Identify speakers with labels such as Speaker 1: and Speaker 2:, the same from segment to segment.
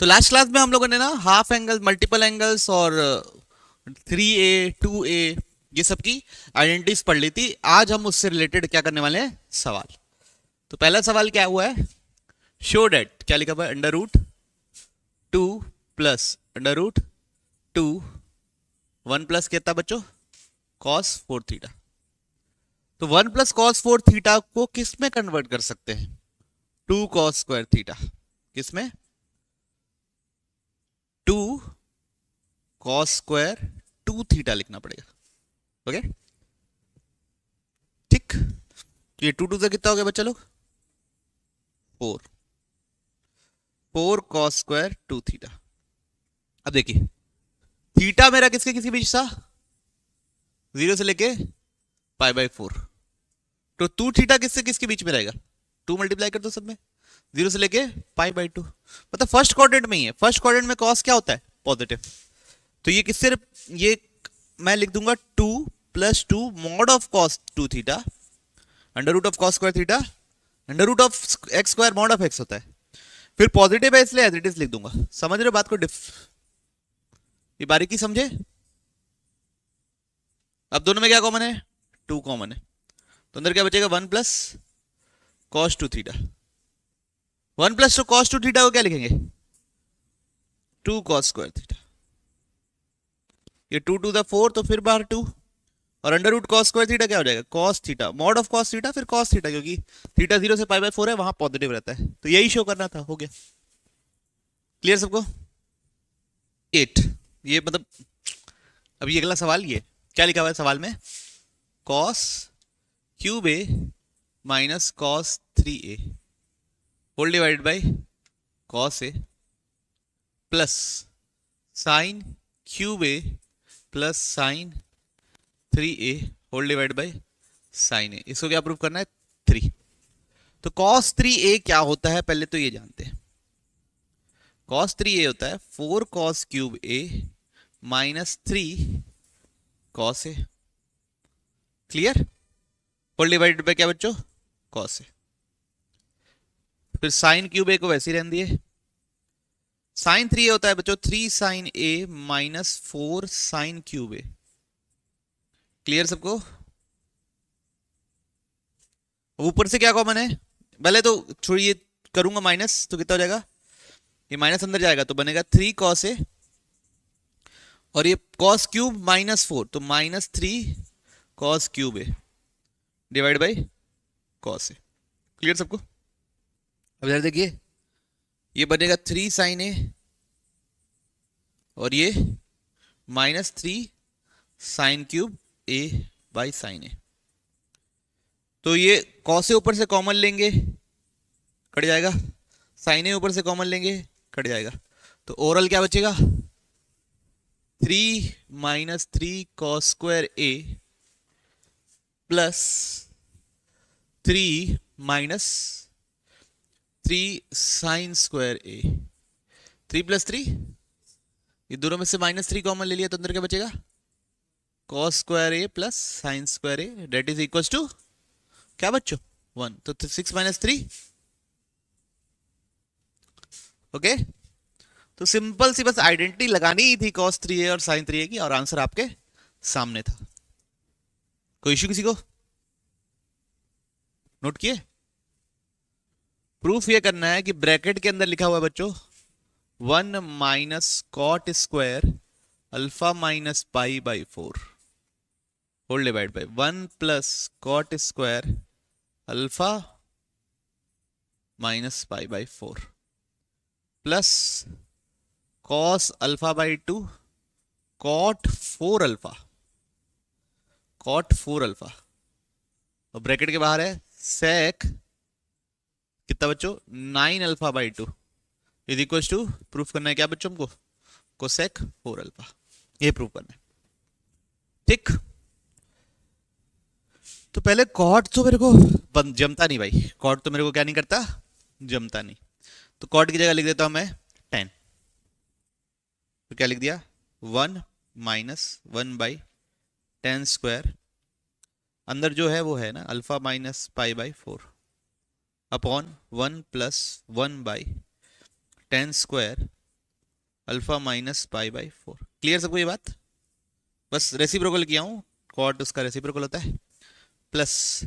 Speaker 1: तो last class में हम लोगों ने ना हाफ एंगल, मल्टीपल एंगल्स और 3a 2a ये सब की आइडेंटिटीज पढ़ ली थी। आज हम उससे रिलेटेड क्या करने वाले हैं, सवाल। तो पहला सवाल क्या हुआ है, शो डेट, क्या लिखा हुआ है, under root 2 plus under root 2 1 plus कितना बच्चों, कॉस 4 थीटा। तो 1 प्लस कॉस 4 थीटा को किस में कन्वर्ट कर सकते हैं, 2 कॉस स्क्वायर थीटा। किस में, 2 कॉस स्क्वायर 2 थीटा लिखना पड़ेगा। ओके ठीक, तो ये 2 से कितना हो गया बच्चा लोग, 4 4 कॉस स्क्वायर 2 थीटा। अब देखिए थीटा मेरा किसके किसी बीच था, 0 से लेके पाई बाई 4। तो 2 थीटा किससे किसके बीच में रहेगा, 2 मल्टीप्लाई कर दो सब में, 0 से लेके पाई बाई 2, मतलब फर्स्ट क्वाड्रेंट में ही है। फर्स्ट क्वाड्रेंट में कॉस क्या होता है, पॉजिटिव। तो ये किससे, ये मैं लिख दूंगा 2 plus 2 mod of cos 2 theta under root of cos square theta under root of x square mod of x होता है। फिर पॉजिटिव है इसलिए एज इट इज लिख दूंगा। समझ रहे हो बात को, ये बारीकी समझे। अब दोनों में क्या कॉमन है, 2 कॉमन है, तो अंदर क्या बचेगा, 1 plus cos 2 theta. 1 plus two cos 2 theta को क्या लिखेंगे, 2 कॉस स्क्वायर थीटा। ये 2 टू द 4 तो फिर बाहर 2, और under root cos square theta क्या हो जाएगा, cos theta mod of cos theta फिर कॉस थीटा, क्योंकि थीटा 0 से पाई बाय 4 है, वहां पॉजिटिव रहता है। तो यही शो करना था, हो गया। क्लियर सबको। 8, ये मतलब अब ये अगला सवाल, ये क्या लिखा हुआ है सवाल में, cos cube A minus cos 3a whole divided by cos A plus sine cube A plus sine 3a whole divide by sine A. इसको क्या प्रूव करना है, 3। तो cos 3a क्या होता है पहले तो ये जानते हैं। cos 3a होता है 4 cos cube a minus 3 cos a। Clear, whole divided by क्या बच्चों, cos a। फिर साइन क्यूब a को वैसे ही रहने दिए। साइन 3a होता है बच्चों 3 sine a minus 4 sine cube a। Clear सबको। ऊपर से क्या कॉमन है, पहले तो छोड़िए, करूंगा माइनस तो कितना हो जाएगा, ये माइनस अंदर जाएगा तो बनेगा 3 कॉस ए, और ये कॉस क्यूब माइनस 4 तो minus 3 cos cube A divide by cos A. Clear सबको। अब इधर देखिए, ये बनेगा 3 साइन ए और ये minus 3 sine cube A by sine A. तो ये कॉस ए ऊपर से कॉमन लेंगे, कट जाएगा, साइन ए ऊपर से कॉमन लेंगे, कट जाएगा। तो ओवरऑल क्या बचेगा, 3 minus 3 cos square a plus 3 minus 3 sign square A. 3 plus 3, ये दोनों में से माइनस 3 कॉमन ले लिया तो अंदर क्या बचेगा, cos square a plus sine square a that is equal to क्या बच्चों, 1। तो 6 माइनस 3, ओके। तो सिंपल सी बस आइडेंटिटी लगानी ही थी cos 3a और sin 3a की, और आंसर आपके सामने था। कोई इश्यू किसी को, नोट किए। प्रूफ ये करना है कि ब्रैकेट के अंदर लिखा हुआ है बच्चों 1 minus cot square alpha minus pi by 4 whole divide by 1 plus cot square alpha minus pi by 4 plus cos alpha by 2 cot 4 alpha, cot 4 alpha, और ब्रैकेट के बाहर है सेक कितना बच्चों, 9 alpha by 2 is equal to, proof करना है क्या बच्चों हमको, कोसेक 4 अल्फा, ये प्रूफ करना है। ठीक, तो पहले कॉट तो मेरे को जमता नहीं भाई, कॉट तो मेरे को क्या नहीं करता, जमता नहीं। तो कॉट की जगह लिख देता हूं मैं 10। तो क्या लिख दिया, 1 माइनस 1 बाई 10 स्क्वायर, अंदर जो है वो है ना alpha minus pi by 4 upon 1 plus 1 by 10 square alpha minus pi by 4। Clear सबको ये बात? बस रेसिप्रोकल किया हूँ, कॉट उसका रेसिप्रोकल होता है, प्लस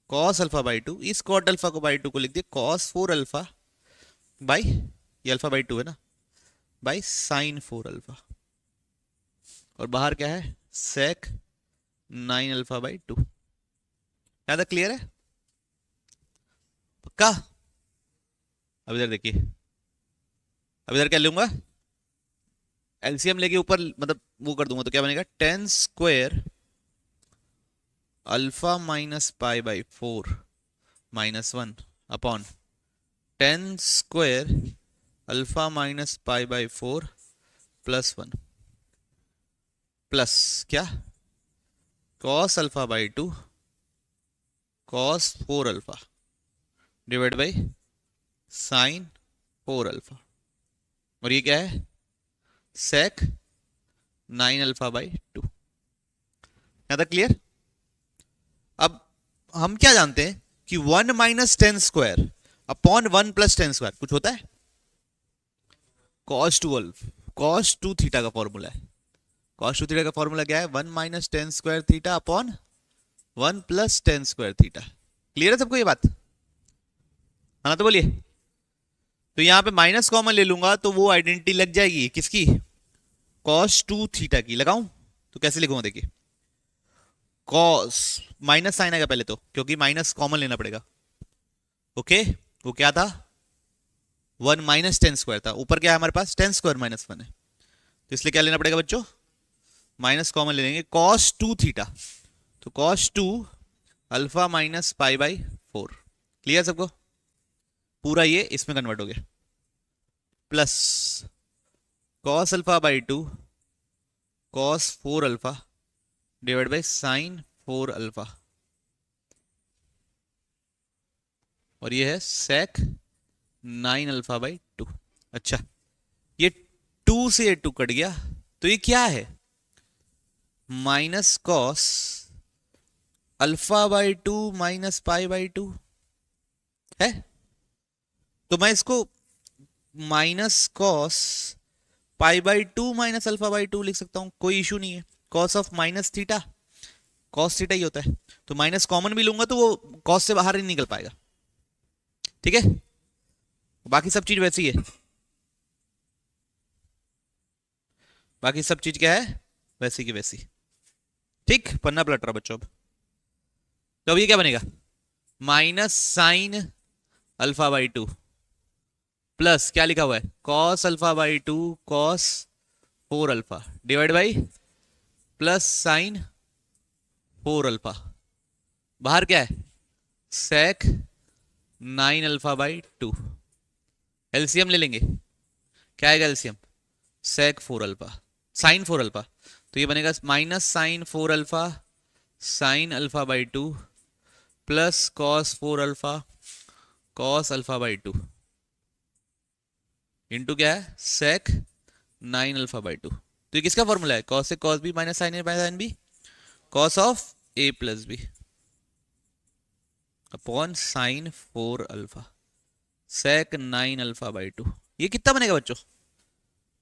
Speaker 1: कॉस अल्फा बाई 2, इस कॉट अल्फा को बाई 2 को लिख दिया कॉस 4 अल्फा बाई, ये अल्फा बाई 2 है ना, बाई साइन 4 अल्फा, और बाहर क्या है सेक 9 अल्फा बाई 2। क्या था? क्लियर है? पक्का? अब इधर देखिए, अब इधर क्या लूंगा, एलसीएम लेके ऊपर मतलब वो कर दूंगा, तो क्या बनेगा 10 square alpha minus pi by 4 minus 1 upon 10 square alpha minus pi by 4 plus 1 plus क्या cos alpha by 2 cos 4 alpha divide by sine 4 alpha, और ये क्या है सेक 9 अल्फा बाई 2। यहां तक क्लियर? अब हम क्या जानते हैं कि 1 minus 10 square upon 1 plus 10 square कुछ होता है, कॉस 2 थीटा का फॉर्मूला है। कॉस 2 थीटा का फॉर्मूला क्या है 1 minus 10 square theta upon 1 plus 10 square theta. Clear है सबको ये बात? हाँ तो बोलिए। तो यहां पे माइनस कॉमन ले लूंगा तो वो आइडेंटिटी लग जाएगी किसकी, कॉस 2 थीटा की। लगाऊं तो कैसे लिखूंगा देखिए, कॉस माइनस साइन आएगा पहले तो, क्योंकि माइनस कॉमन लेना पड़ेगा। ओके, वो क्या था 1 माइनस 10 स्क्वायर था, ऊपर क्या है हमारे पास 10 स्क्वायर माइनस 1 है, तो इसलिए क्या लेना पड़ेगा बच्चों, माइनस कॉमन ले लेंगे, कॉस 2 थीटा, तो cos 2 alpha minus pi by 4। Clear सबको? पूरा ये इसमें कन्वर्ट हो गया, plus cos alpha by 2 cos 4 alpha divide by sine 4 alpha, और ये है सेक 9 अल्फा बाई 2। अच्छा, ये 2 से ये 2 कट गया, तो ये क्या है minus cos alpha by 2 minus pi by 2 है, तो मैं इसको minus cos pi by 2 minus alpha by 2 लिख सकता हूं, कोई इशू नहीं है। Cos of minus theta cos theta ही होता है, तो माइनस कॉमन भी लूंगा तो वो कॉस से बाहर ही निकल पाएगा। ठीक है, बाकी सब चीज वैसी है, बाकी सब चीज क्या है वैसी की वैसी। ठीक, पन्ना पलट रहा बच्चों। अब तो अब ये क्या बनेगा minus sine alpha by 2 plus क्या लिखा हुआ है cos alpha by 2 cos 4 alpha divide by plus sign 4 alpha, बाहर क्या है सेक 9 अल्फा बाई 2। एलसीएम ले लेंगे, क्या आएगा LCM sec 4 alpha sine 4 alpha, तो ये बनेगा minus sine 4 alpha sine alpha by 2 plus cos 4 alpha cos alpha by 2 into क्या है सेक 9 अल्फा बाई 2। तो ये किसका फॉर्मूला है कॉस से cos B minus sine a minus sine b cos of a plus b upon sine 4 alpha sec 9 alpha by 2। ये कितना बनेगा बच्चों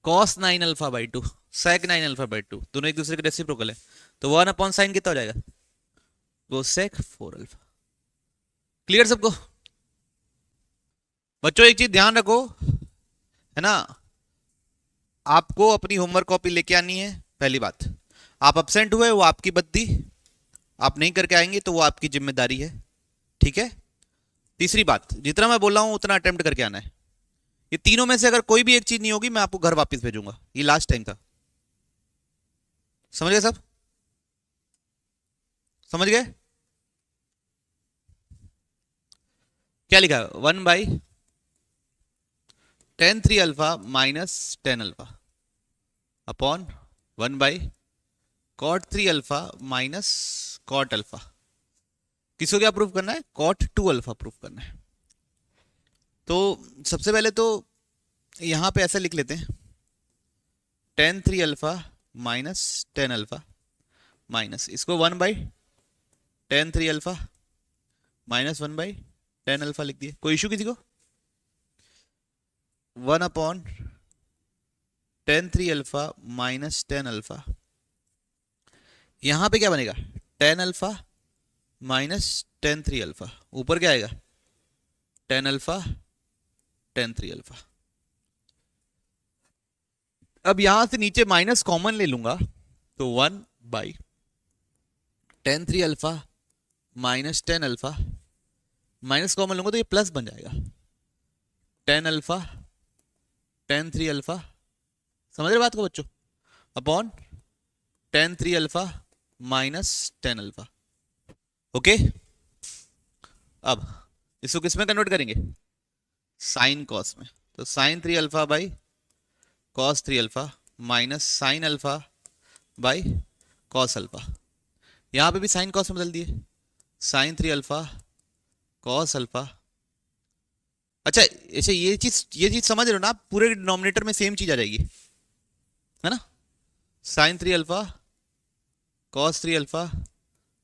Speaker 1: cos 9 alpha by 2 sec 9 alpha by 2, दोनों एक दूसरे के रेसिप्रोकल है, तो 1 अपॉन साइन कितना हो जाएगा वो सेक 4 अल्फा। क्लियर सबको बच्चों? एक चीज ध्यान रखो है ना, आपको अपनी होमवर्क कॉपी लेके आनी है। पहली बात, आप अब्सेंट हुए वो आपकी बद्दी, आप नहीं करके आएंगे तो वो आपकी जिम्मेदारी है। ठीक है, तीसरी बात, जितना मैं बोल रहा हूं उतना अटेम्प्ट करके आना है। ये तीनों में से अगर कोई भी एक चीज नहीं होगी मैं आपको घर वापस भेजूंगा, ये लास्ट टाइम था। समझ गए सब? समझ गए? क्या लिखा है 1 by tan 3 alpha minus 10 alpha upon 1 by cot 3 alpha minus cot alpha. किसको क्या प्रूफ करना है कॉट 2 अल्फा प्रूफ करना है। तो सबसे पहले तो यहां पे ऐसा लिख लेते हैं ten 3 alpha minus 10 alpha minus इसको 1 by tan 3 alpha minus 1 by 10 alpha लिख दिए। कोई इशू किसी को? 1 upon ten three alpha minus tan alpha, यहां पे क्या बनेगा, tan alpha minus tan three alpha, ऊपर क्या आएगा, tan alpha ten three alpha. अब यहां से नीचे माइनस कॉमन ले लूंगा तो one by ten three alpha minus tan alpha, minus common लूंगा तो ये प्लस बन जाएगा, tan alpha ten three alpha, समझ रहे बात को बच्चों, upon ten three alpha minus tan alpha. Okay, अब इसको किस में कन्वर्ट करेंगे, साइन कॉस में, तो sign three alpha by cos three alpha minus sine alpha by cos alpha, यहां पे भी साइन कॉस में बदल दिए, sign three alpha cos alpha. अच्छा ऐसे ये चीज समझ रहे हो ना आप, पूरे डिनोमिनेटर में सेम चीज आ जाएगी, है ना, sign three alpha cos three alpha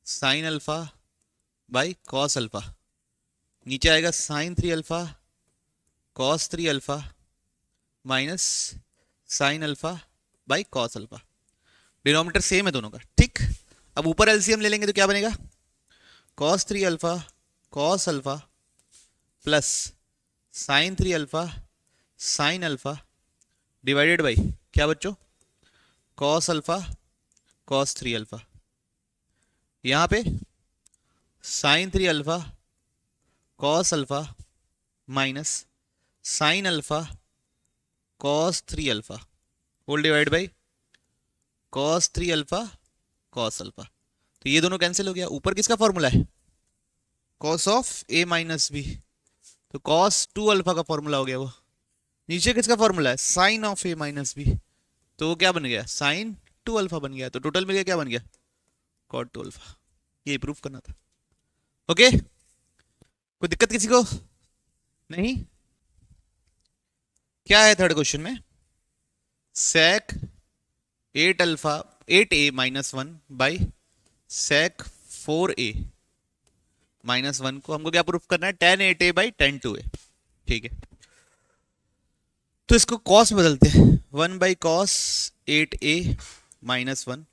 Speaker 1: sine alpha by cos alpha, नीचे आएगा sign three alpha cos three alpha minus sine alpha by cos alpha, denominator same है दोनों का, ठीक। अब ऊपर एलसीएम ले लेंगे तो क्या बनेगा, cos three alpha cos alpha plus sine three alpha sine alpha divided by क्या बच्चों, cos alpha cos three alpha, यहां पे sine three alpha cos alpha minus sine alpha cos three alpha whole divide by cos three alpha cos alpha, तो ये दोनों cancel हो गया, ऊपर किसका फॉर्मूला है, cos of a minus b, तो कॉस टू अल्फा का फॉर्मूला हो गया वो, नीचे किसका फॉर्मूला है, sine of a minus b, तो वो क्या बन गया, साइन टू अल्फा बन गया, तो टोटल मिल गया क्या बन गया, कॉट टू अल्फा, ये प्रूफ करना था। ओके, कोई दिक्कत किसी को नहीं, क्या है थर्ड क्वेश्चन में, sec eight alpha eight A minus one by sec four A minus one को हमको क्या प्रूफ करना है, tan eight A by tan two A, ठीक है। तो इसको कॉस में बदलते हैं, one by cos eight A minus one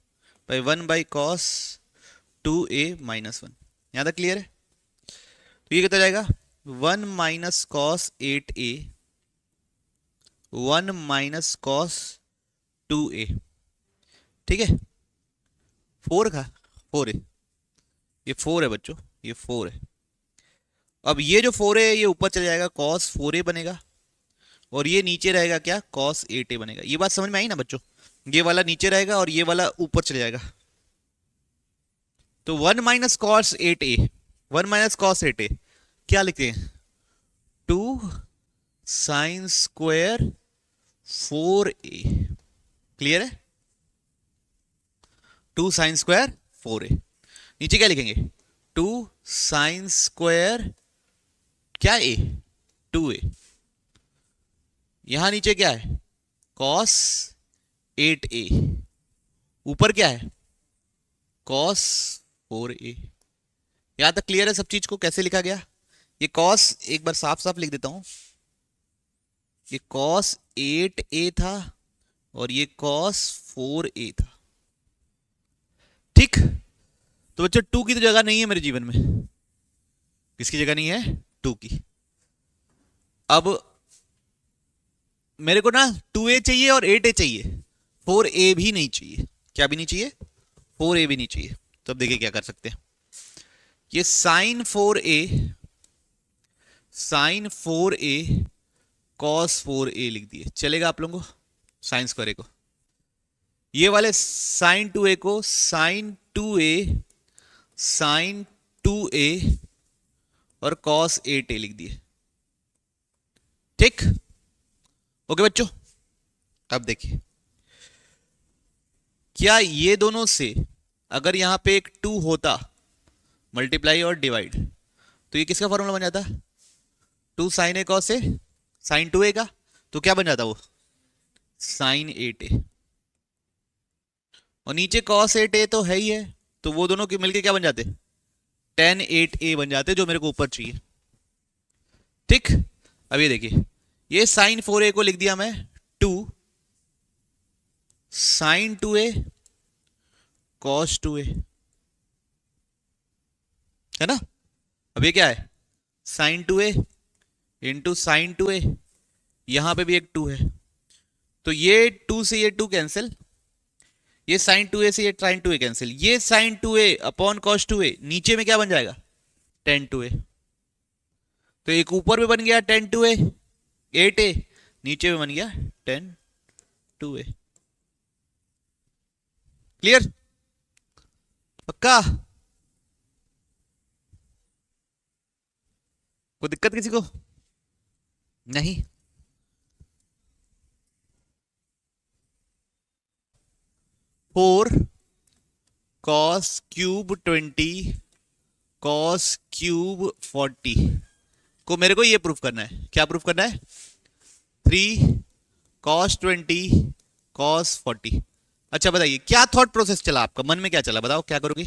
Speaker 1: by one by cos two A minus one, यहां तक क्लियर है। तो ये कितना जाएगा, one minus cos eight A one minus cos two A, ठीक है, फोर का फोर है, ये फोर है बच्चों, ये फोर है। अब ये जो फोर है ये ऊपर चले जाएगा, कॉस फोर ए बनेगा, और ये नीचे रहेगा क्या, कॉस एट ए बनेगा। ये बात समझ में आई ना बच्चों, ये वाला नीचे रहेगा और ये वाला ऊपर चले जाएगा। तो one minus cos eight A, one minus cos eight a क्या लिखते हैं, two sine square four a, clear है, two sine square four a, नीचे क्या लिखेंगे, टू साइन स्क्वायर क्या ए, टू ए, यहां नीचे क्या है, कॉस एट ए, ऊपर क्या है, कॉस फोर ए। यहां तक क्लियर है सब चीज को, कैसे लिखा गया, ये कॉस एक बार साफ साफ लिख देता हूं, ये कॉस एट ए था और ये कॉस फोर ए था, ठीक। तो बच्चों टू की तो जगह नहीं है मेरे जीवन में, किसकी जगह नहीं है, टू की। अब मेरे को ना टू ए चाहिए और एट ए चाहिए, फोर ए भी नहीं चाहिए, क्या भी नहीं चाहिए, फोर ए भी नहीं चाहिए। तो अब देखिए क्या कर सकते हैं, ये साइन फोर ए कॉस फोर ए लिख दिए, चलेगा आप लोगों को, साइन स्क्वायर ए को, ये वाले साइन टू ए को साइन टू ए और कॉस एट ए लिख दिए, ठीक। ओके बच्चों, अब देखिए क्या ये दोनों से अगर यहां पे एक टू होता, मल्टीप्लाई और डिवाइड, तो ये किसका फॉर्मूला बन जाता, two sine A cos A, sine two A का, तो क्या बन जाता वो, साइन एट ए, और नीचे कॉस एट ए तो है ही है, तो वो दोनों के मिलके क्या बन जाते, टेन एट ए बन जाते, जो मेरे को ऊपर चाहिए, ठीक। अब ये देखिए, ये साइन फोर ए को लिख दिया मैं to sign 2a cos 2a, है ना। अब ये क्या है, sign 2a into sine 2a, यहां पे भी एक 2 है, तो ये 2 से ये 2 कैंसिल, ये साइन 2a से ये साइन 2a कैंसिल, ये sine 2a upon cos 2a, नीचे में क्या बन जाएगा, टेन 2a। तो एक ऊपर में बन गया टेन 2a 8a, नीचे में बन गया टेन 2a। क्लियर, पक्का, कोई दिक्कत किसी को नहीं। Four cos cube 20 cos cube 40 को मेरे को ये प्रूफ करना है, क्या प्रूफ करना है, 3 कॉस 20 कॉस 40। अच्छा बताइए क्या थॉट प्रोसेस चला आपका, मन में क्या चला, बताओ क्या करोगी,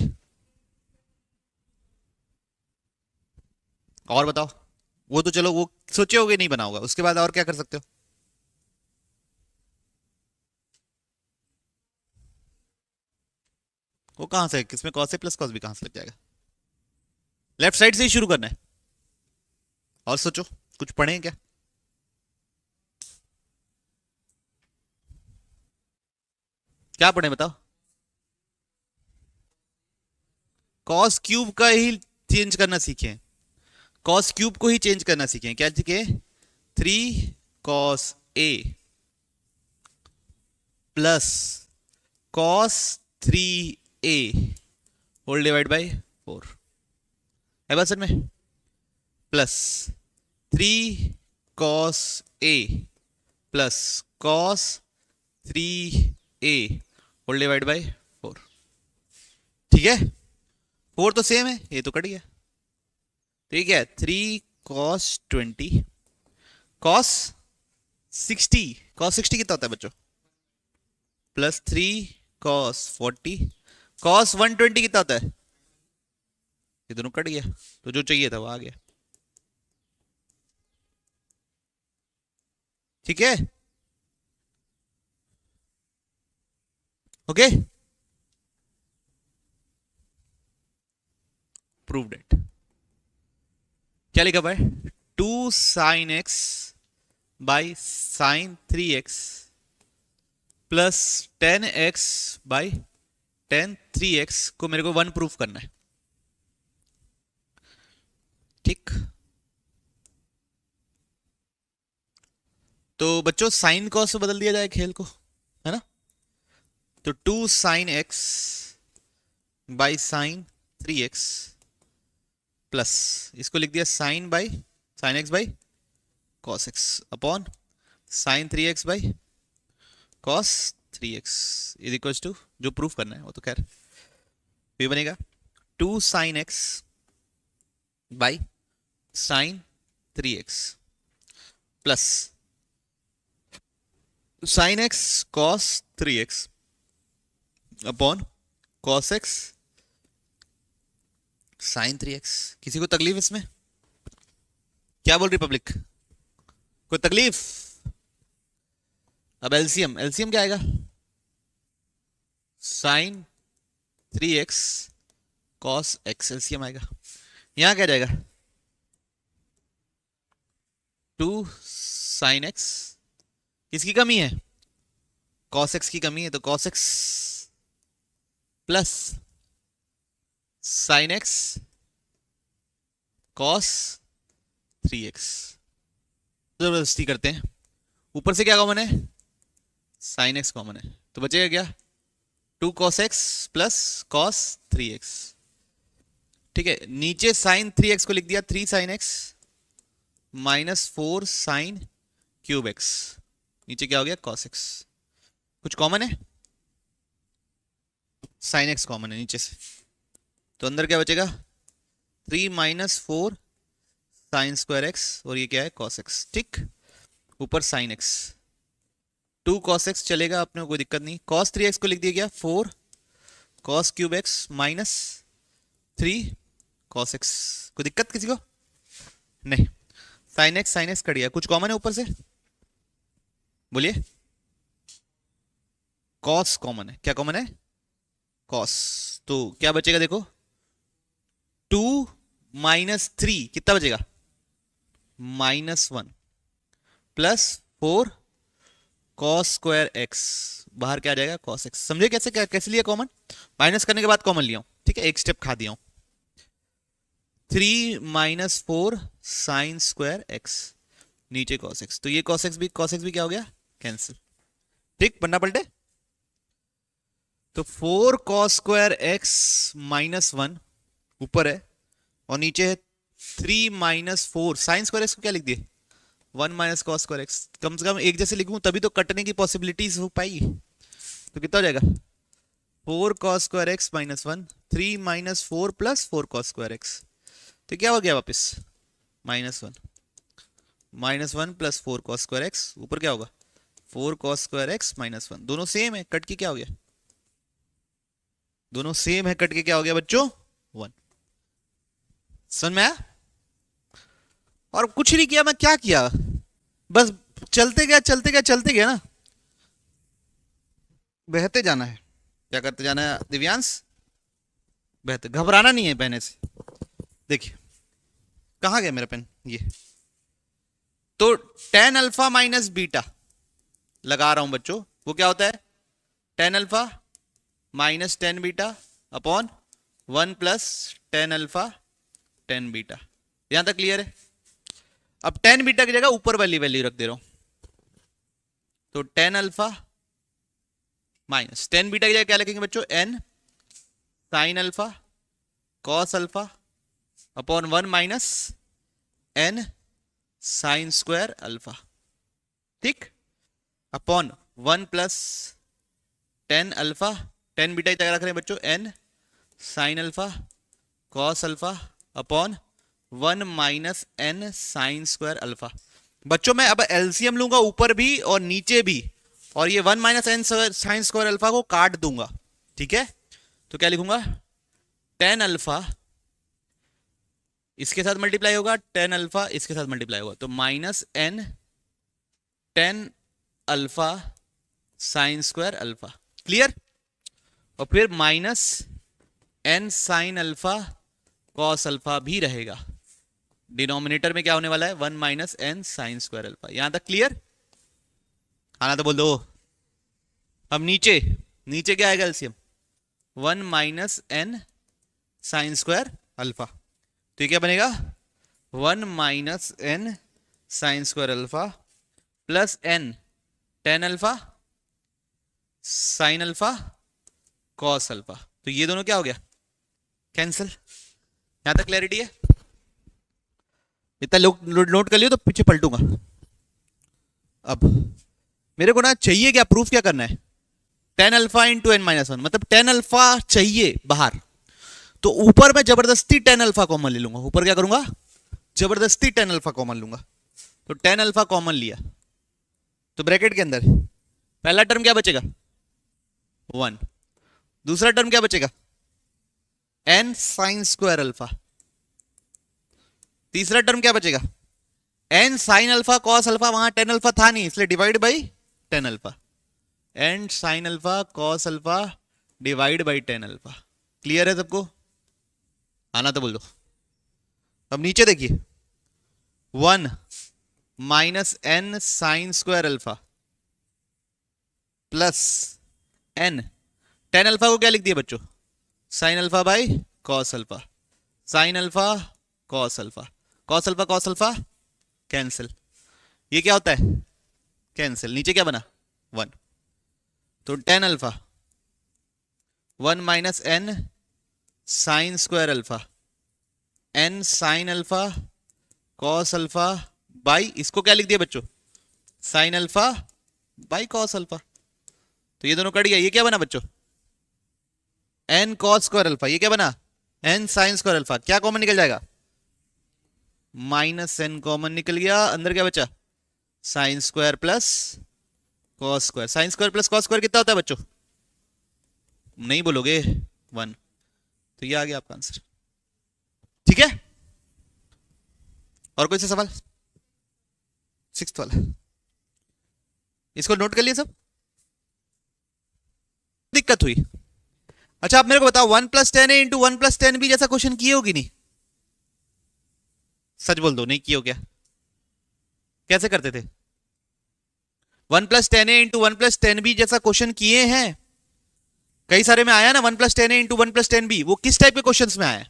Speaker 1: और बताओ। वो तो चलो वो सोचे होगे नहीं बना होगा, उसके बाद और क्या कर सकते हो। वो कहां से, किसमें कॉस से प्लस कॉस भी कहां से लग जाएगा, लेफ्ट साइड से ही शुरू करना है। और सोचो कुछ पढ़े क्या, क्या पढ़े बताओ। कॉस क्यूब का ही चेंज करना सीखे, कॉस क्यूब को ही चेंज करना सीखे, क्या सीखे, 3 cos A plus cos 3a whole divide by 4 है बात सर में, plus 3 cos a plus cos 3a whole divide by 4। ठीक है, 4 तो सेम है, ये तो कट गया। ठीक है, 3 कॉस 20 कॉस 60, कॉस 60 कितना होता है बच्चों, प्लस 3 कॉस 40 कॉस 120 कितना होता है, ये दोनों कट गया, तो जो चाहिए था वो आ गया। ठीक है, ओके, प्रूव्ड इट। क्या लिखा हुआ है, 2 sine x by sine 3x plus 10x by ten 3x को मेरे को 1 प्रूफ करना है। ठीक, तो बच्चों साइन कॉस से बदल दिया जाए खेल को, है ना। तो 2 sine x by sine 3x plus इसको लिख दिया sine by sine x by cos x upon sine 3x by cos 3x is equal to, जो प्रूफ करना है वो तो खैर ये बनेगा 2 sine x by sine 3x plus sine x cos 3x upon cos x sine 3x। किसी को तकलीफ इसमें, क्या बोल रही पब्लिक, कोई तकलीफ। अब एलसीएम, एलसीएम क्या आएगा, sign 3x cos x, LCM आएगा, यहां क्या जाएगा 2 साइन एक्स, किसकी कमी है, कॉस एक्स की कमी है, तो cos x plus sine x cos 3x। जबरदस्ती करते हैं, ऊपर से क्या कॉमन है, साइन एक्स कॉमन है, तो बचेगा क्या 2 cos x plus cos 3x। ठीक है, नीचे साइन 3x को लिख दिया 3 sine x minus 4 sine cube x, नीचे क्या हो गया कॉस एक्स, कुछ कॉमन है, साइन एक्स कॉमन है नीचे से, तो अंदर क्या बचेगा 3 माइनस 4 साइन स्क्वायर एक्स और ये क्या है कॉस एक्स। ठीक, ऊपर साइन एक्स, 2 कॉस एक्स चलेगा अपने को कोई दिक्कत नहीं, कॉस 3x को लिख दिया गया 4 cos cube x minus 3 cos x, कोई दिक्कत किसी को नहीं, साइन एक्स कट गया, कुछ कॉमन है ऊपर से, बोलिए कॉस कॉमन है, क्या कॉमन है, कॉस। तो क्या बचेगा देखो, 2 - 3 कितना बचेगा, -1 प्लस 4 कॉस स्क्वायर एक्स, बाहर क्या आ जाएगा कॉस एक्स। समझे कैसे, कैसे लिया कॉमन, माइनस करने के बाद कॉमन लिया हूं, ठीक है, एक स्टेप खा दिया हूं। 3 - 4 साइन स्क्वायर एक्स, नीचे कॉस एक्स, तो ये कॉस एक्स भी क्या हो गया, कैंसिल। ठीक, पन्ना पलटे। तो 4 कॉस स्क्वायर एक्स -1 ऊपर है और नीचे है 3 - 4 साइन स्क्वायर एक्स को क्या लिख दिए, 1 - कॉस स्क्वायर एक्स। कम से कम एक जैसे लिखूं तभी तो कटने की पॉसिबिलिटीज हो पाएगी। तो कितना हो जाएगा, 4 cos square x -1, 3 - 4 plus 4 cos square x, तो क्या हो गया वापस, -1 प्लस 4 कॉस स्क्वायर एक्स, ऊपर क्या होगा 4 कॉस स्क्वायर एक्स -1, दोनों सेम है, कट के क्या हो गया, दोनों सेम है, कट के क्या हो गया बच्चों, 1। समझ में आया। और कुछ नहीं किया, मैं क्या किया, बस चलते गया चलते गया चलते गया ना, बहते जाना है। क्या करते जाना है दिव्यांश, बहते, घबराना नहीं है बहने से। देखिए कहां गया मेरा पेन, ये तो tan अल्फा माइनस बीटा लगा रहा हूं बच्चों, वो क्या होता है, tan alpha minus tan beta upon 1 plus tan alpha tan beta. यहां तक क्लियर है। अब tan बीटा की जगह ऊपर वाली वैल्यू रख दे रहा हूं, तो tan alpha minus tan beta की जगह क्या लिखेंगे बच्चों, n sine alpha cos alpha upon 1 minus n sine square alpha, ठीक, upon 1 plus tan alpha, tan beta की जगह रख रहे हैं बच्चों n sine alpha cos alpha upon 1 minus n sine square alpha. बच्चों मैं अब एलसीएम लूंगा ऊपर भी और नीचे भी, और ये 1 minus n sine square alpha को काट दूंगा, ठीक है। तो क्या लिखूंगा, tan अल्फा इसके साथ मल्टीप्लाई होगा, tan अल्फा इसके साथ मल्टीप्लाई होगा, तो minus n tan alpha sign square alpha, clear. और फिर minus n sine alpha cos alpha भी रहेगा, डिनोमिनेटर में क्या होने वाला है, 1 minus n sine square alpha. यहां तक क्लियर, आना तो बोल दो। अब नीचे, नीचे क्या आएगा LCM, 1 minus n sine square alpha, तो ये क्या बनेगा, 1 minus n sine square alpha plus n tan alpha sine alpha cos alpha, तो ये दोनों क्या हो गया, कैंसिल। यहां तक क्लैरिटी है, इतना नोट कर लियो तो पीछे पलटूंगा। अब मेरे को ना चाहिए क्या, प्रूफ क्या करना है, tan alpha into n minus 1, मतलब tan अल्फा चाहिए बाहर, तो ऊपर मैं जबरदस्ती tan अल्फा कॉमन ले लूंगा, ऊपर क्या करूंगा, जबरदस्ती tan अल्फा कॉमन लूंगा। तो tan अल्फा कॉमन लिया, तो ब्रैकेट के अंदर पहला टर्म क्या बचेगा 1, दूसरा टर्म क्या बचेगा n साइन स्क्वायर अल्फा, तीसरा टर्म क्या बचेगा n sine alpha cos alpha, वहां tan अल्फा था नहीं इसलिए divide by tan alpha, n sine alpha cos alpha divide by tan alpha. Clear है सबको, आना तो बोल दो। अब नीचे देखिए 1 minus n sine square alpha plus n tan alpha को क्या लिख दिया बच्चों, sign alpha by cos alpha, sine alpha cos alpha, cos alpha cancel, ये क्या होता है कैंसिल, नीचे क्या बना 1, तो tan alpha 1 minus n sine square alpha n sine alpha cos alpha by, इसको क्या लिख दिया बच्चों, sign alpha by cos alpha, तो ये दोनों कट गया, ये क्या बना बच्चों n कॉस स्क्वायर अल्फा, ये क्या बना n साइन स्क्वायर अल्फा, क्या कॉमन निकल जाएगा माइनस n कॉमन निकल गया, अंदर क्या बचा sine square plus cos square, sine square plus cos square कितना होता है बच्चों, नहीं बोलोगे 1, तो ये आ गया आपका आंसर, ठीक है। और कोई सा सवाल, 6th वाला, इसको नोट कर लिया सब, दिक्कत हुई? अच्छा आप मेरे को बताओ 1+10a इंटू 1+10b जैसा क्वेश्चन किए हो कि नहीं? सच बोल दो, नहीं किए हो क्या? कैसे करते थे? 1+10a इंटू 1+10b जैसा क्वेश्चन किए हैं? कई सारे में आया ना 1+10a इंटू 1+10b, वो किस टाइप के क्वेश्चंस में आया?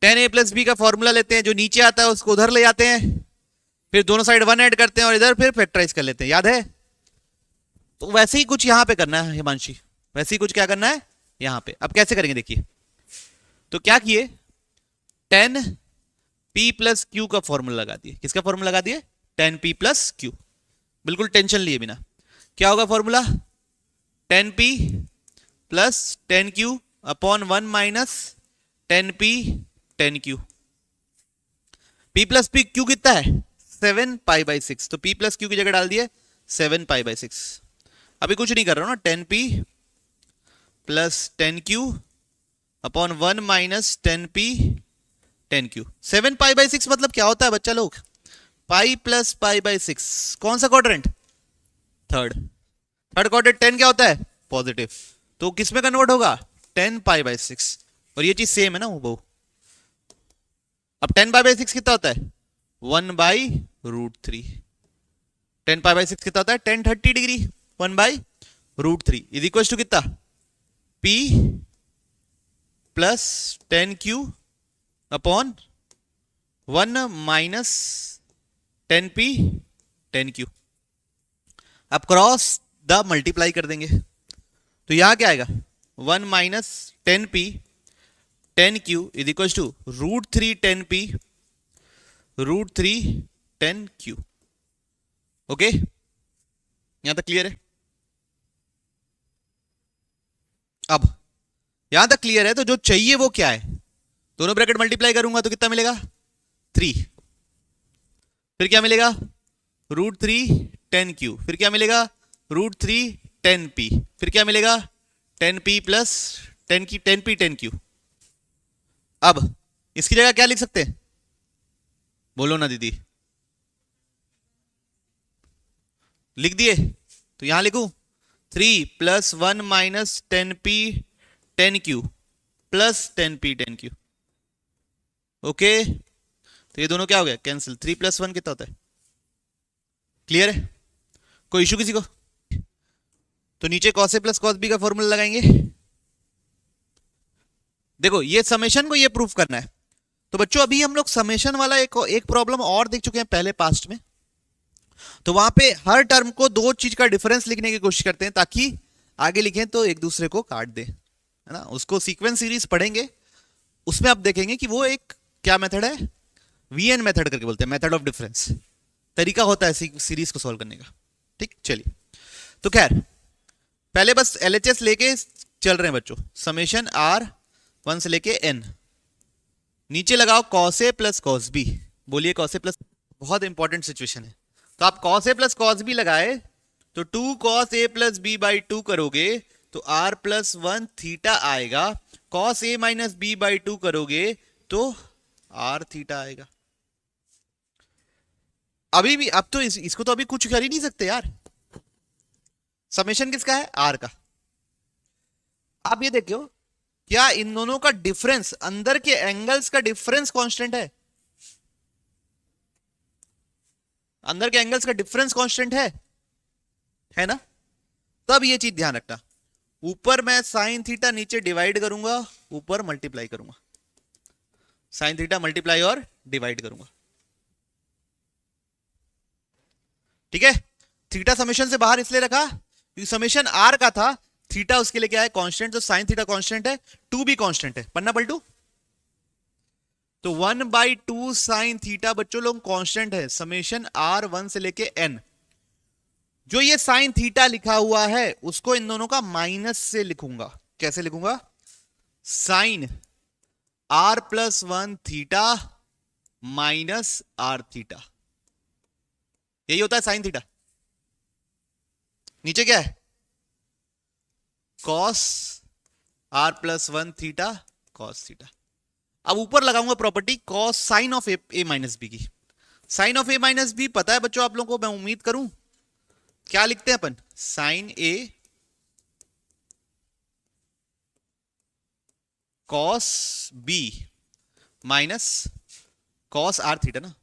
Speaker 1: 10a+b का फॉर्मूला लेते हैं, जो नीचे आता है उसको उधर ले जाते हैं, फिर दोनों साइड 1 ऐड करते हैं और इधर फिर फैक्टराइज कर लेते हैं, याद है? तो वैसे ही कुछ यहां पे करना है हिमांशी, वैसे ही कुछ क्या करना है यहां पे। अब कैसे करेंगे देखिए, तो क्या किए, 10p+q का फॉर्मूला लगा दिए। किसका फॉर्मूला लगा दिए? 10p+q, बिल्कुल टेंशन लिए बिना। क्या होगा formula? 10p plus 10q upon 1 minus 10p 10q। p plus P Q कितना है? 7π/6, तो p प्लस क्यू की जगह डाल दिए 7π/6। अभी कुछ नहीं कर रहा हूं ना, 10p plus 10q upon 1 minus 10p 10q। 7π/6 मतलब क्या होता है बच्चा लोग? Pi plus π/6। कौन सा क्वाड्रेंट? थर्ड। थर्ड क्वाड्रेंट 10 क्या होता है? पॉजिटिव। तो किस में कन्वर्ट होगा? 10π/6। और ये चीज सेम है ना वो। अब 10π/6 कितना होता है? 1/√3। 10π/6 कितना होता है? 1030 डिग्री। 1/√3 इज इक्वल टू कितना? p plus 10q upon 1 minus 10p 10q। अब क्रॉस द मल्टीप्लाई कर देंगे, तो यहां क्या आएगा? 1 minus 10p 10q is equal to √3 10p √3 10q। Okay, यहां तक क्लियर है? अब यहां तक क्लियर है, तो जो चाहिए वो क्या है? दोनों ब्रैकेट मल्टीप्लाई करूंगा तो कितना मिलेगा? 3। फिर क्या मिलेगा? √3 10q। फिर क्या मिलेगा? √3 10p। फिर क्या मिलेगा? 10p plus 10p 10q। अब इसकी जगह क्या लिख सकते हैं? बोलो ना दीदी। लिख दिए, तो यहां लिखूं 3 plus 1 minus 10p 10q plus 10p 10q। Okay, तो ये दोनों क्या हो गया? कैंसिल। 3 + 1 कितना होता है? क्लियर है? कोई इशू किसी को? तो नीचे cos a plus cos b का फॉर्मूला लगाएंगे। देखो ये समेशन को ये प्रूफ करना है। तो बच्चों अभी हम लोग समेशन वाला एक प्रॉब्लम और देख चुके हैं पहले पास्ट में। तो वहां पे हर टर्म को दो चीज का डिफरेंस लिखने की कोशिश करते हैं ताकि आगे लिखें तो एक दूसरे को काट दे, है ना। उसको सीक्वेंस सीरीज पढ़ेंगे, उसमें आप देखेंगे कि वो एक क्या मेथड है, वीएन मेथड करके बोलते हैं, मेथड ऑफ डिफरेंस। तरीका होता है सीरीज को सॉल्व करने का। ठीक, चलिए। तो खैर पहले बस एलएचएस लेके चल रहे हैं बच्चों। समेशन आर 1 से लेके n। नीचे लगाओ cos a plus cos b। बोलिए cos a प्लस, बहुत इंपॉर्टेंट सिचुएशन है। तो आप cos a plus cos b लगाए तो 2 cos a प्लस b/2 करोगे तो r प्लस 1 थीटा आएगा। cos a माइनस b/2 करोगे तो r थीटा आएगा। अभी भी अब तो इसको तो अभी कुछ कर ही नहीं सकते यार। समेशन किसका है? r का। आप ये देखो, क्या इन दोनों का डिफरेंस, अंदर के एंगल्स का डिफरेंस कांस्टेंट है? अंदर के एंगल्स का डिफरेंस कांस्टेंट है ना। तब ये चीज ध्यान रखना, ऊपर मैं साइन थीटा, नीचे डिवाइड करूंगा, ऊपर मल्टीप्लाई करूंगा। साइन थीटा मल्टीप्लाई और डिवाइड करूंगा। ठीक है। थीटा समेशन से बाहर इसलिए रखा क्योंकि समेशन आर का था, थीटा उसके लिए क्या है? कांस्टेंट। तो साइन थीटा कांस्टेंट है, 2 भी कांस्टेंट है। पन्ना पलटू, तो 1/2 साइन थीटा बच्चों लोग कांस्टेंट है। समेशन आर 1 से लेके n। जो ये साइन थीटा लिखा हुआ है उसको इन दोनों का माइनस से लिखूंगा। कैसे लिखूंगा? Sine r plus 1 theta minus r theta. यही होता है साइन थीटा। नीचे क्या है? cos r plus 1 theta cos theta. अब ऊपर लगाऊंगा property cos sine of a minus B की। Sine of a minus B पता है बच्चों आप लोगों को, मैं उम्मीद करूं क्या लिखते हैं अपन, sine A cos B minus cos R theta ना,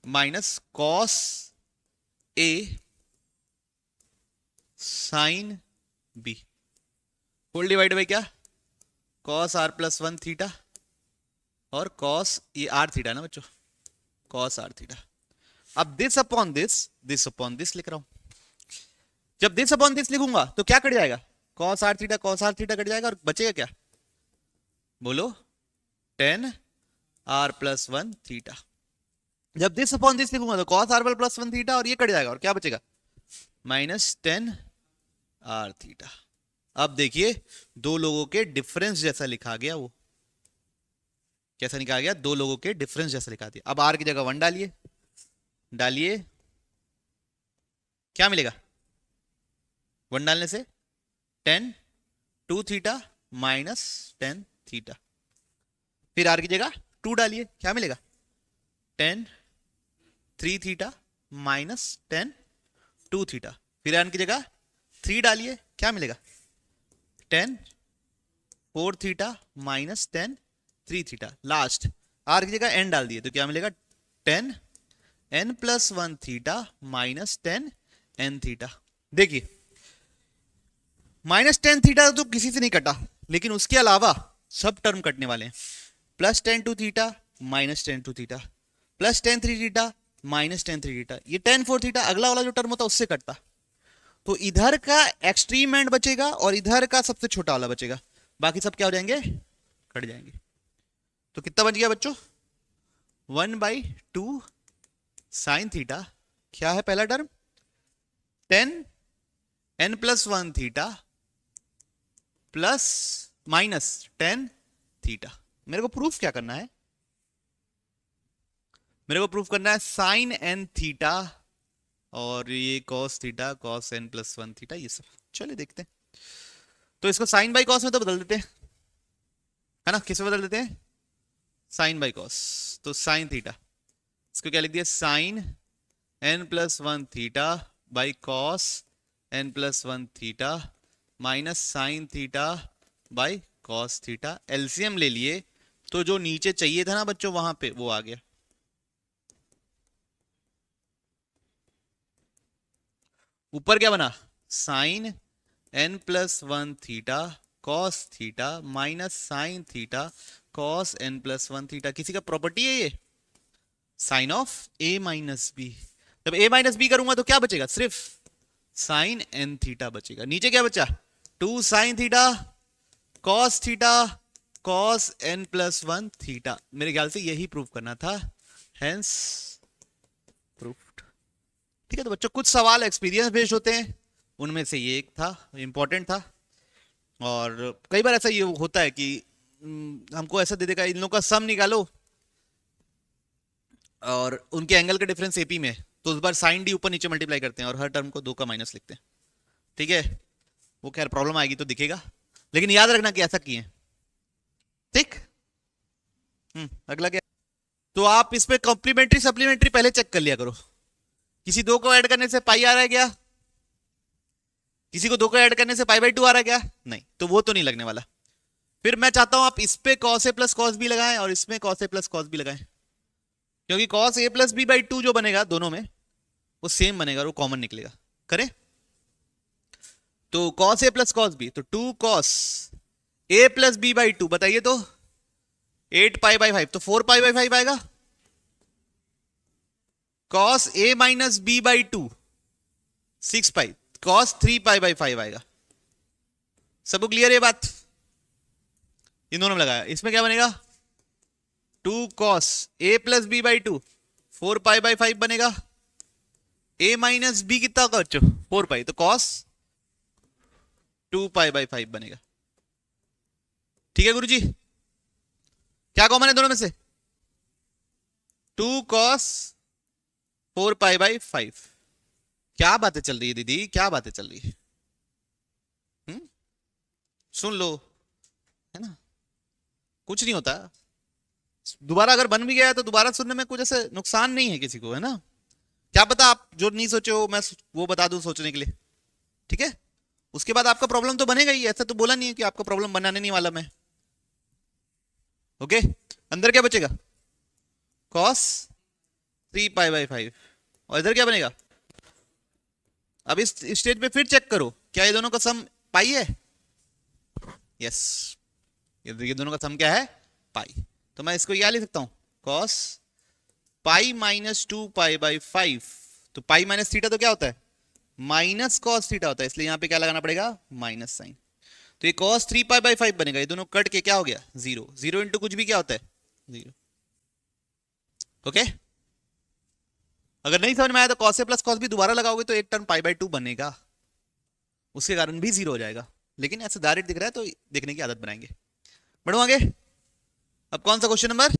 Speaker 1: minus cos A sine B whole divide by क्या, cos are plus one theta और कॉस ये आर थीटा ना बच्चों, कॉस आर थीटा। अब दिस अपॉन दिस लिख रहा हूं। जब दिस अपॉन दिस लिखूंगा तो क्या कट जाएगा, कॉस आर थीटा कट जाएगा और बचेगा क्या, बोलो, tan r plus one theta. जब दिस अपॉन दिस लिखूंगा तो cos are plus one theta और ये कट जाएगा और क्या बचेगा, माइनस टेन आर थीटा। अब देखिए दो लोगों के डिफरेंस जैसा लिखा गया, वो कैसा लिखा गया, दो लोगों के डिफरेंस जैसा लिखा दिया। अब आर की जगह वन डालिए क्या मिलेगा, वन डालने से tan two theta minus tan theta. फिर आर की जगह टू डालिए, क्या मिलेगा, tan three theta minus tan two theta. फिर आर की जगह थ्री डालिए, क्या मिलेगा, tan four theta minus tan three theta. Last r की जगह एन डाल दिए तो क्या मिलेगा, tan n plus one theta minus tan n theta. देखिए माइनस टेन थीटा तो किसी से नहीं कटा, लेकिन उसके अलावा सब टर्म कटने वाले हैं। Plus tan two theta minus tan two theta, plus tan three theta minus tan three theta, ये टेन फोर थीटा अगला वाला जो टर्म होता है उससे कटता। तो इधर का एक्सट्रीम एंड बचेगा और इधर का सबसे छोटा वाला बचेगा, बाकी सब क्या हो जाएंगे, कट जाएंगे। तो कितना बच गया बच्चों, one by two sine theta, क्या है पहला term, tan n plus one theta plus minus tan theta. मेरे को प्रूफ क्या करना है, मेरे को प्रूफ करना है साइन एन थीटा और ये cos theta cos n plus one theta, ये सब चलिए देखते हैं। तो इसको साइन बाई कॉस में तो बदल देते हैं, है ना, किस में बदल देते हैं, साइन बाई कॉस। तो साइन थीटा, इसको क्या लिख दिया, sine n plus one theta by cos n plus one theta minus sine theta by cos theta. LCM ले लिए तो जो नीचे चाहिए था ना बच्चों वहां पे वो आ गया। ऊपर क्या बना, sine n plus one theta cos theta minus sine theta cos n plus one theta. किसी का प्रॉपर्टी है ये, sine of a minus b. जब ए माइनस बी करूंगा तो क्या बचेगा, सिर्फ साइन एन थीटा बचेगा। नीचे क्या बचा, two sine theta cos theta cos n plus one theta. मेरे ख्याल से यही प्रूफ करना था, हेंस प्रूफ्ड। ठीक है, तो बच्चों कुछ सवाल एक्सपीरियंस बेस्ड होते हैं, उनमें से ये एक था, इंपॉर्टेंट था। और कई बार ऐसा ये होता है कि हमको ऐसा दे देगा, इन लोगों का सम निकालो और उनके एंगल का डिफरेंस एपी में, तो उस बार साइन डी ऊपर नीचे मल्टीप्लाई करते हैं और हर टर्म को दो का माइनस लिखते हैं। ठीक है, वो खैर प्रॉब्लम आएगी तो दिखेगा, लेकिन याद रखना कि ऐसा किए। ठीक, अगला क्या, तो आप इस पे कॉम्प्लीमेंट्री सप्लीमेंट्री पहले चेक कर लिया करो। किसी दो को ऐड करने से पाई आ रहा है क्या, किसी को दो को ऐड करने से पाई बाई टू आ रहा है क्या, नहीं, तो वो तो नहीं लगने वाला। फिर मैं चाहता हूं आप इस पे कॉस ए प्लस कॉस बी लगाएं और इसमें कॉस ए प्लस कॉस बी लगाएं, क्योंकि cos A plus b by two जो बनेगा दोनों में वो सेम बनेगा और वो कॉमन निकलेगा। करें, तो कॉस ए प्लस कॉस बी, तो two cos A plus b by two, बताइए तो 8 पाई बाई 5, तो 4 पाई बाई 5 आएगा। Cos a minus b by two 6 pi, cos 3 pi by 5 आएगा। सबको क्लियर है बात, इन दोनों में लगाया, इसमें क्या बनेगा, 2 cos A plus b by two 4 pi by 5 बनेगा। ए माइनस बी कितना होगा बच्चों, 4 पाई, तो कॉस 2 पाई बाई 5 बनेगा। ठीक है गुरुजी, क्या कॉमन है दोनों में से, 2 कॉस 4 पाई बाई 5। क्या बातें चल रही है दीदी, क्या बातें चल रही है, सुन लो, है ना, कुछ नहीं होता। दोबारा अगर बन भी गया तो दोबारा सुनने में कुछ ऐसे नुकसान नहीं है किसी को, है ना। क्या पता आप जो नहीं सोचे हो मैं वो बता दूं सोचने के लिए, ठीक है। उसके बाद आपका प्रॉब्लम तो बनेगा ही, ऐसा तो बोला नहीं है कि आपका प्रॉब्लम बनाने नहीं वाला मैं। ओके, अंदर क्या बचेगा, cos 3π/5, और इधर क्या बनेगा। अब इस स्टेज पे फिर चेक करो, क्या ये दोनों का सम पाई है। यस, ये दोनों का सम क्या है, पाई। तो मैं इसको क्या लिख सकता हूं, cos पाई माइनस 2π/5। तो पाई माइनस थीटा तो क्या होता है, माइनस कॉस थीटा होता है, इसलिए यहां पे क्या लगाना पड़ेगा, माइनस साइन। तो ये cos 3π/5 बनेगा, ये दोनों कट के क्या हो गया, 0। 0 इंटू कुछ भी क्या होता है, 0। ओके, अगर नहीं समझ में आया तो cos a plus cos b दोबारा लगाओगे तो एक टर्म π/2 बनेगा, उसके कारण भी 0 हो जाएगा। लेकिन ऐसे डायरेक्ट दिख रहा है तो देखने की आदत बनाएंगे। बढ़ो आगे। अब कौन सा क्वेश्चन नंबर,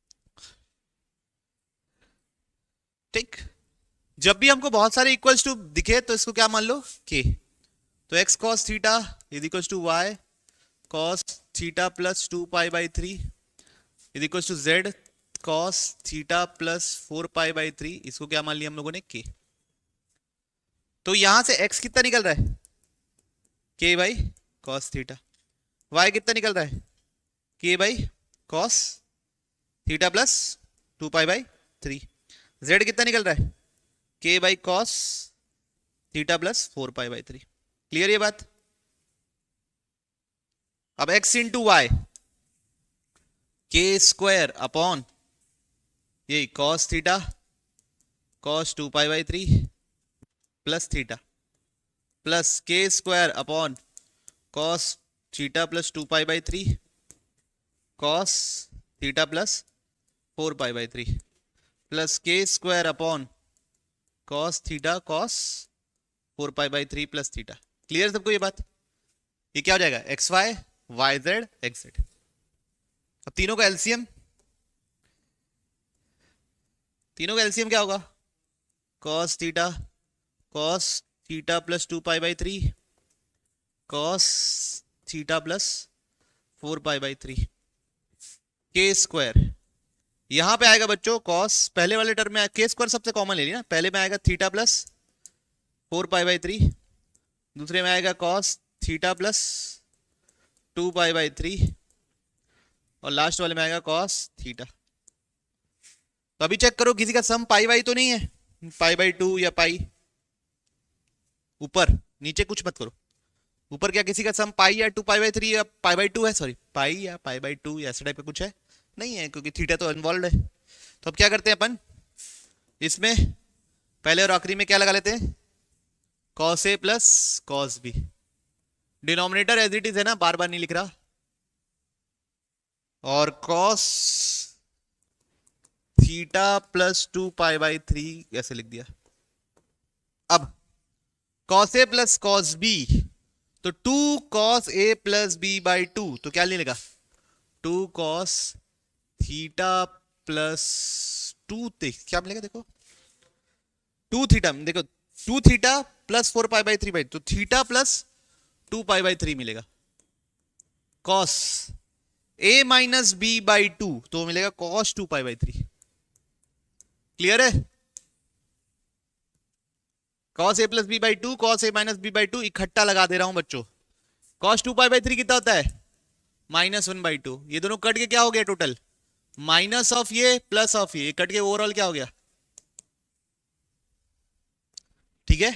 Speaker 1: ठीक, जब भी हमको बहुत सारे इक्वल्स टू दिखे तो इसको क्या मान लो, k। तो x cos theta is equals to y cos theta plus 2π/3 is equals to z cos theta plus 4π/3, इसको क्या मान लिया हम लोगों ने, k। तो यहां से x कितना निकल रहा है, k बाई cos थीटा। y कितना निकल रहा है, k बाई cos थीटा प्लस 2π/3। z कितना निकल रहा है, k बाई cos थीटा प्लस 4π/3। क्लियर ये बात। अब x into Y, k square upon ये cos theta cos 2π/3 plus theta plus k square upon cos theta plus 2π/3 cos theta plus 4π/3 plus k square upon cos theta cos 4π/3 plus theta. Clear सबको ये बात। ये क्या हो जाएगा, x y y z x z. अब तीनों का एलसीएम, तीनों का एलसीएम क्या होगा, cos theta plus 2π/3 cos theta plus 4π/3 k square. यहां पे आएगा बच्चों cos, पहले वाले टर्म में k स्क्वायर सबसे कॉमन ले लिया, पहले में आएगा थीटा प्लस 4π/3, दूसरे में आएगा cos थीटा प्लस 2π/3 और लास्ट वाले में आएगा cos थीटा। तो अभी चेक करो किसी का सम पाई तो नहीं है, π/2 या पाई। ऊपर नीचे कुछ मत करो, ऊपर क्या किसी का सम पाई या 2π/3 या π/2 है, सॉरी पाई या π/2 या ऐसा टाइप का कुछ है नहीं है, क्योंकि थीटा तो इन्वॉल्व है। तो अब क्या करते हैं अपन, इसमें पहले और आखिरी में क्या लगा लेते हैं, cos a plus cos b। Denominator as it is है ना, बार बार नहीं लिख रहा। और cos थीटा प्लस 2π/3 ऐसे लिख दिया। अब cos a plus cos b, तो 2 cos a प्लस b/2, तो क्या लिखेगा, 2 cos थीटा प्लस 2, क्या मिलेगा देखो, 2 थीटा, देखो 2 थीटा प्लस 4π/3, तो थीटा प्लस 2π/3 मिलेगा। cos a माइनस b/2, तो मिलेगा cos 2π/3। क्लियर है, cos a plus b/2 cos a minus b/2 इकट्ठा लगा दे रहा हूं बच्चों। cos 2π/3 कितना होता है, -1/2। ये दोनों कट के क्या हो गया, टोटल माइनस ऑफ ये प्लस ऑफ ये कट के ओवरऑल क्या हो गया, ठीक है।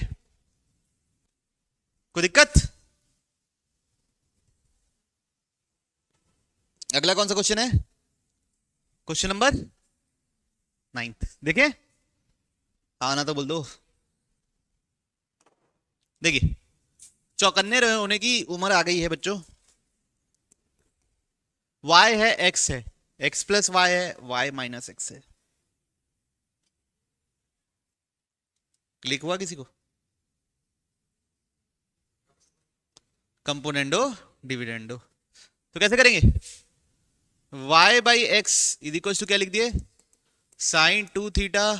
Speaker 1: कोई दिक्कत। अगला कौन सा क्वेश्चन है, क्वेश्चन नंबर 9। देखिए आना तो बोल दो। देखिए चौकन्ने होने की उम्र आ गई है बच्चों। y है x है, x प्लस वाई है, y माइनस एक्स है। क्लिक हुआ किसी को, कंपोनेंडो डिविडेंडो। तो कैसे करेंगे, y by x is equal to क्या लिख दिए, sine 2 theta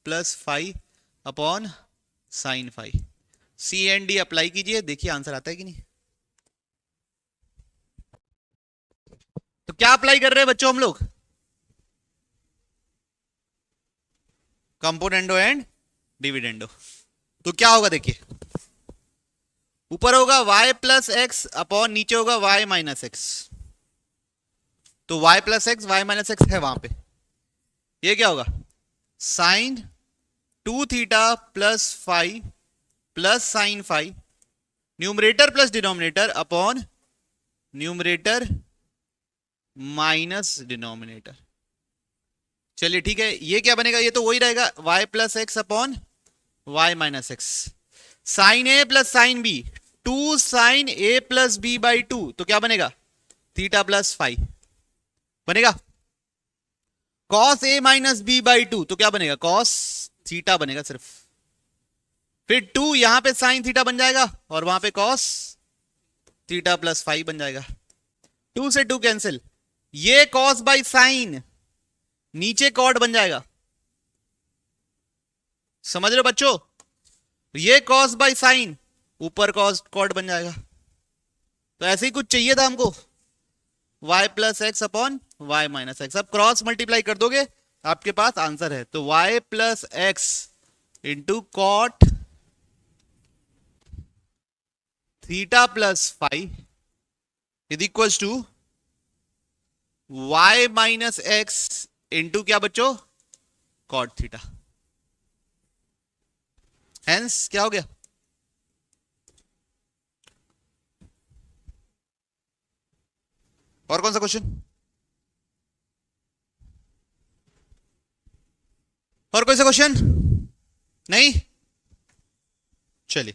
Speaker 1: plus 5 upon sine 5। C and D apply कीजिए, देखिए आंसर आता है कि नहीं। तो क्या अप्लाई कर रहे हैं बच्चों हम लोग, कंपोनेंडो एंड डिविडेंडो। तो क्या होगा देखिए, ऊपर होगा y प्लस एक्स अपॉन नीचे होगा y माइनस एक्स। तो y plus x y minus x है वहां पे, ये क्या होगा sine 2 theta plus five plus sine five, numerator plus denominator upon numerator minus denominator. चलिए ठीक है, ये क्या बनेगा, ये तो वही रहेगा y plus x upon y minus x. Sine a plus sine b, 2 sine a plus b by 2, तो क्या बनेगा थीटा प्लस फाइव बनेगा। Cos a minus b by 2, तो क्या बनेगा कॉस थीटा बनेगा सिर्फ। फिर 2 यहां पे साइन थीटा बन जाएगा और वहां पे कॉस थीटा प्लस फाइव बन जाएगा। 2 से 2 कैंसिल, ये कॉस बाई साइन नीचे कॉट बन जाएगा, समझ रहे हो बच्चों, ये कॉस बाई साइन ऊपर कॉस कॉट बन जाएगा। तो ऐसे ही कुछ चाहिए था हमको, y plus x upon y minus x. अब क्रॉस मल्टीप्लाई कर दोगे आपके पास आंसर है। तो y plus x into cot theta plus five is equals to y minus x into क्या बच्चों कॉट थीटा। हेंस क्या हो गया, और कौन सा क्वेश्चन, और कोई सा क्वेश्चन नहीं, चलिए